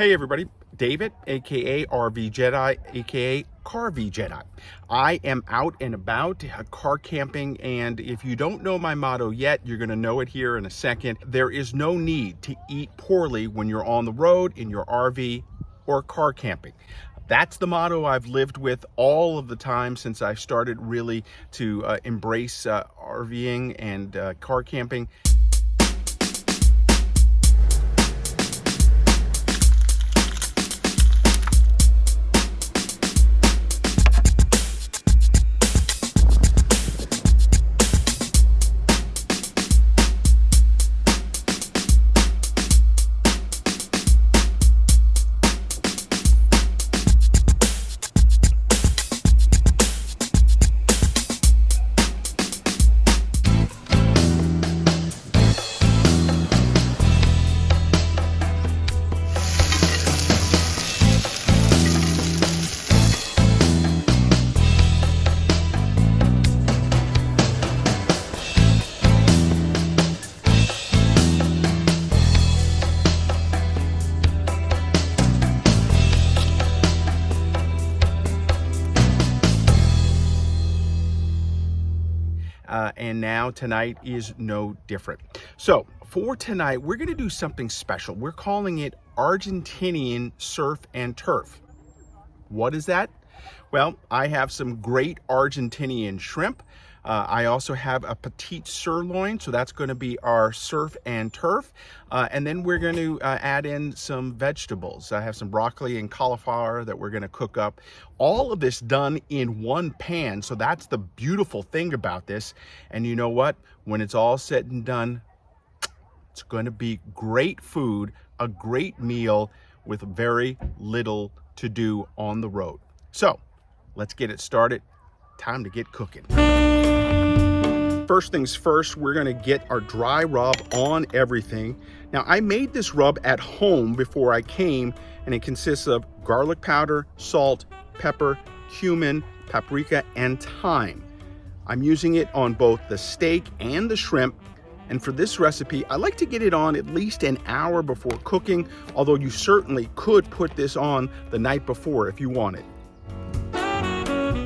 Hey everybody, David, aka CAR-V-JEDEYE, aka CAR-V-JEDEYE. I am out and about car camping, and if you don't know my motto yet, you're going to know it here in a second. There is no need to eat poorly when you're on the road, in your RV, or car camping. That's the motto I've lived with all of the time since I started really to embrace RVing and car camping. And now tonight is no different. So for tonight, we're going to do something special. We're calling it Argentinian Surf and Turf. What is that? Well, I have some great Argentinian shrimp. I also have a petite sirloin, so that's going to be our surf and turf. And then we're going to add in some vegetables. I have some broccoli and cauliflower that we're going to cook up. All of this done in one pan, so that's the beautiful thing about this. And you know what? When it's all said and done, it's going to be great food, a great meal with very little to do on the road. So let's get it started. Time to get cooking. First things first, we're going to get our dry rub on everything. Now, I made this rub at home before I came, and it consists of garlic powder, salt, pepper, cumin, paprika, and thyme. I'm using it on both the steak and the shrimp. And for this recipe, I like to get it on at least an hour before cooking, although you certainly could put this on the night before if you wanted.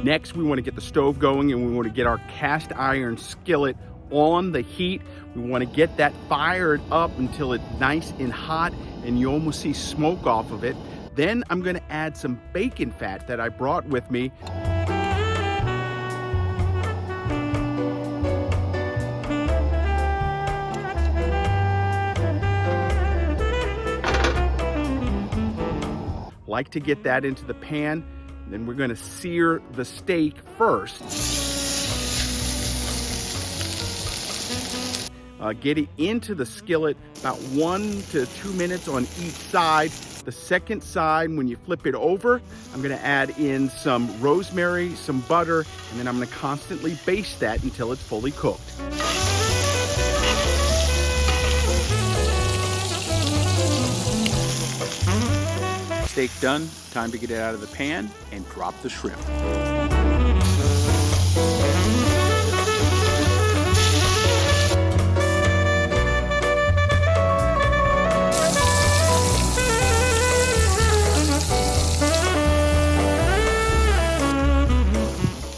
Next, we want to get the stove going, and we want to get our cast iron skillet on the heat. We want to get that fired up until it's nice and hot and you almost see smoke off of it. Then I'm going to add some bacon fat that I brought with me. Like to get that into the pan. Then we're going to sear the steak first. Get it into the skillet about 1 to 2 minutes on each side. The second side, when you flip it over, I'm going to add in some rosemary, some butter, and then I'm going to constantly baste that until it's fully cooked. Steak done, time to get it out of the pan and drop the shrimp.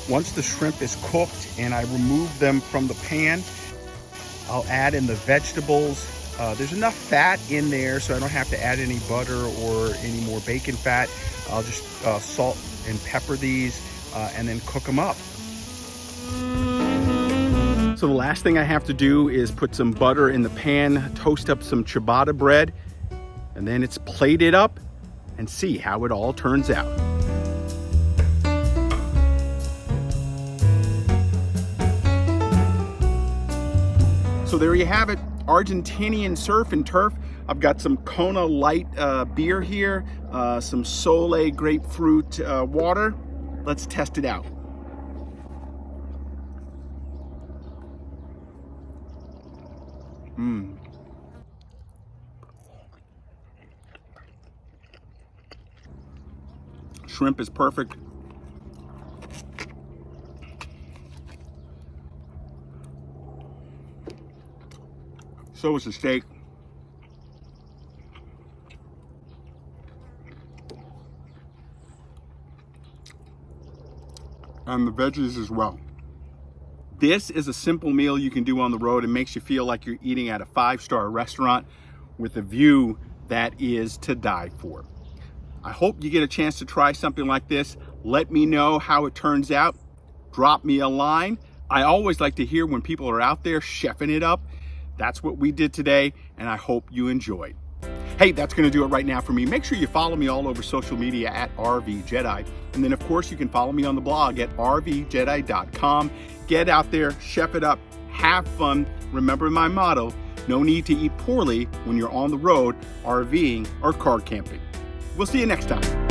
Once the shrimp is cooked and I remove them from the pan, I'll add in the vegetables. There's enough fat in there so I don't have to add any butter or any more bacon fat. I'll just salt and pepper these and then cook them up. So the last thing I have to do is put some butter in the pan, toast up some ciabatta bread, and then it's plated up and see how it all turns out. So there you have it. Argentinian Surf and Turf. I've got some Kona Light beer here, some Sole grapefruit water. Let's test it out. Shrimp is perfect. So is the steak. and the veggies as well. This is a simple meal you can do on the road and makes you feel like you're eating at a 5-star restaurant with a view that is to die for. I hope you get a chance to try something like this. Let me know how it turns out. Drop me a line. I always like to hear when people are out there chefing it up. That's what we did today, and I hope you enjoyed. Hey, that's going to do it right now for me. Make sure you follow me all over social media at CAR-V-JEDEYE. And then, of course, you can follow me on the blog at rvjedeye.com. Get out there, chef it up, have fun. Remember my motto, no need to eat poorly when you're on the road, RVing or car camping. We'll see you next time.